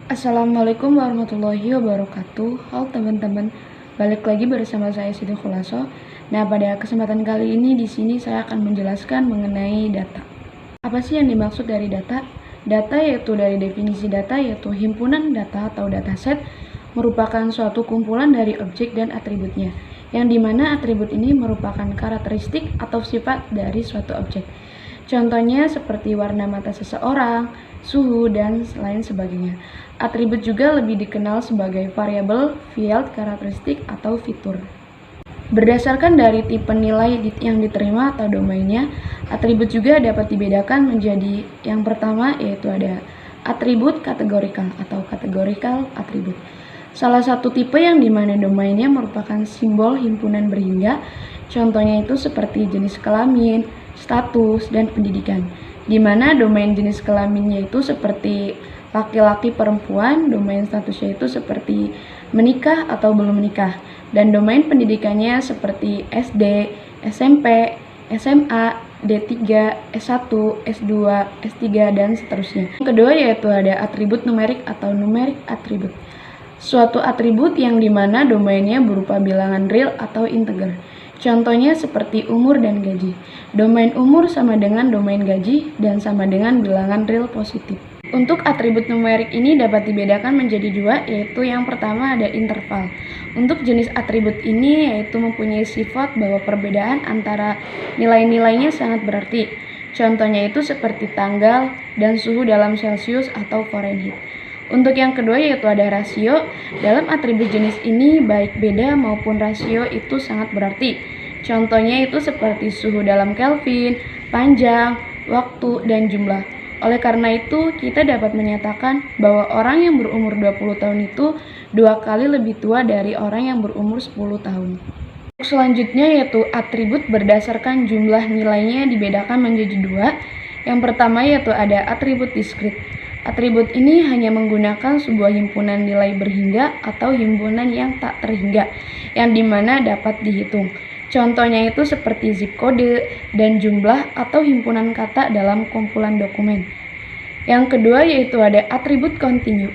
Assalamualaikum warahmatullahi wabarakatuh. Halo teman-teman, balik lagi bersama saya Siti Khulaso. Nah, pada kesempatan kali ini di sini saya akan menjelaskan mengenai data. Apa sih yang dimaksud dari data? Data yaitu dari definisi data yaitu himpunan data atau dataset merupakan suatu kumpulan dari objek dan atributnya, yang dimana atribut ini merupakan karakteristik atau sifat dari suatu objek. Contohnya seperti warna mata seseorang, suhu, dan lain sebagainya. Atribut juga lebih dikenal sebagai variabel, field, karakteristik, atau fitur. Berdasarkan dari tipe nilai yang diterima atau domainnya, atribut juga dapat dibedakan menjadi yang pertama yaitu ada atribut kategorikal atau kategorikal atribut. Salah satu tipe yang dimana domainnya merupakan simbol himpunan berhingga, contohnya itu seperti jenis kelamin, status, dan pendidikan. Dimana domain jenis kelaminnya itu seperti laki-laki perempuan, domain statusnya itu seperti menikah atau belum menikah, dan domain pendidikannya seperti SD, SMP, SMA, D3, S1, S2, S3, dan seterusnya. Yang kedua yaitu ada atribut numerik atau numerik atribut. Suatu atribut yang dimana domainnya berupa bilangan real atau integer. Contohnya seperti umur dan gaji. Domain umur sama dengan domain gaji dan sama dengan bilangan real positif. Untuk atribut numerik ini dapat dibedakan menjadi dua, yaitu yang pertama ada interval. Untuk jenis atribut ini yaitu mempunyai sifat bahwa perbedaan antara nilai-nilainya sangat berarti. Contohnya itu seperti tanggal dan suhu dalam Celcius atau Fahrenheit. Untuk yang kedua yaitu ada rasio. Dalam atribut jenis ini baik beda maupun rasio itu sangat berarti. Contohnya itu seperti suhu dalam Kelvin, panjang, waktu, dan jumlah. Oleh karena itu, kita dapat menyatakan bahwa orang yang berumur 20 tahun itu 2 kali lebih tua dari orang yang berumur 10 tahun. Selanjutnya yaitu atribut berdasarkan jumlah nilainya dibedakan menjadi dua. Yang pertama yaitu ada atribut diskrit. Atribut ini hanya menggunakan sebuah himpunan nilai berhingga atau himpunan yang tak terhingga, yang dimana dapat dihitung. Contohnya itu seperti zip kode dan jumlah atau himpunan kata dalam kumpulan dokumen. Yang kedua yaitu ada atribut kontinu.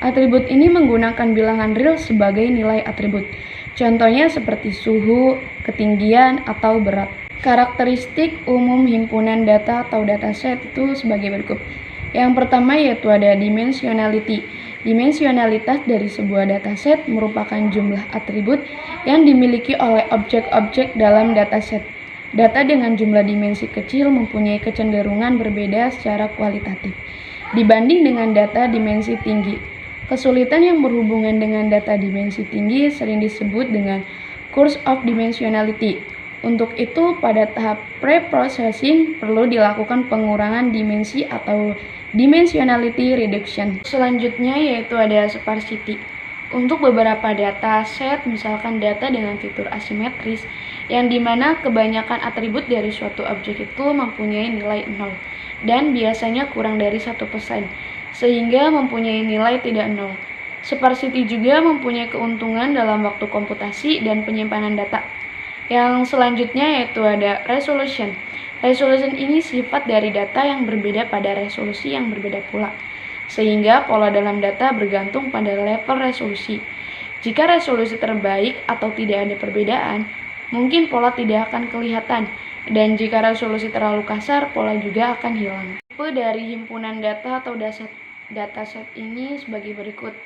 Atribut ini menggunakan bilangan real sebagai nilai atribut. Contohnya seperti suhu, ketinggian, atau berat. Karakteristik umum himpunan data atau dataset itu sebagai berikut. Yang pertama yaitu ada dimensionality. Dimensionalitas dari sebuah dataset merupakan jumlah atribut yang dimiliki oleh objek-objek dalam dataset. Data dengan jumlah dimensi kecil mempunyai kecenderungan berbeda secara kualitatif dibanding dengan data dimensi tinggi. Kesulitan yang berhubungan dengan data dimensi tinggi sering disebut dengan curse of dimensionality. Untuk itu, pada tahap pre-processing perlu dilakukan pengurangan dimensi atau dimensionality reduction. Selanjutnya yaitu ada sparsity. Untuk beberapa data set, misalkan data dengan fitur asimetris, yang dimana kebanyakan atribut dari suatu objek itu mempunyai nilai 0 dan biasanya kurang dari 1%, sehingga mempunyai nilai tidak 0. Sparsity juga mempunyai keuntungan dalam waktu komputasi dan penyimpanan data. Yang selanjutnya yaitu ada resolution. Resolution ini sifat dari data yang berbeda pada resolusi yang berbeda pula, sehingga pola dalam data bergantung pada level resolusi. Jika resolusi terbaik atau tidak ada perbedaan, mungkin pola tidak akan kelihatan, dan jika resolusi terlalu kasar, pola juga akan hilang. Tipe dari himpunan data atau dataset ini sebagai berikut.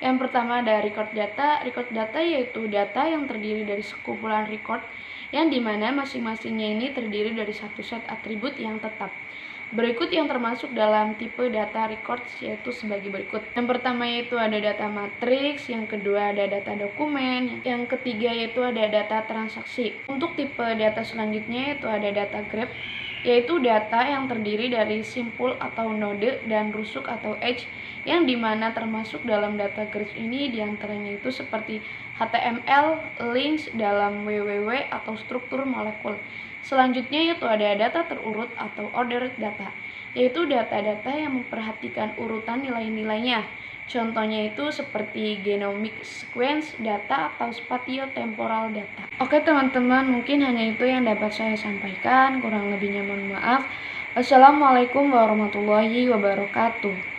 Yang pertama ada record data. Record data yaitu data yang terdiri dari sekumpulan record, yang dimana masing-masingnya ini terdiri dari satu set atribut yang tetap. Berikut yang termasuk dalam tipe data records yaitu sebagai berikut. Yang pertama yaitu ada data matriks, yang kedua ada data dokumen, yang ketiga yaitu ada data transaksi. Untuk tipe data selanjutnya yaitu ada data graph, yaitu data yang terdiri dari simpul atau node dan rusuk atau edge, yang dimana termasuk dalam data graph ini diantaranya itu seperti HTML, links dalam www atau struktur molekul. Selanjutnya yaitu ada data terurut atau ordered data, yaitu data-data yang memperhatikan urutan nilai-nilainya. Contohnya itu seperti genomic sequence data atau spatiotemporal data. Oke teman-teman, mungkin hanya itu yang dapat saya sampaikan. Kurang lebihnya mohon maaf. Wassalamualaikum warahmatullahi wabarakatuh.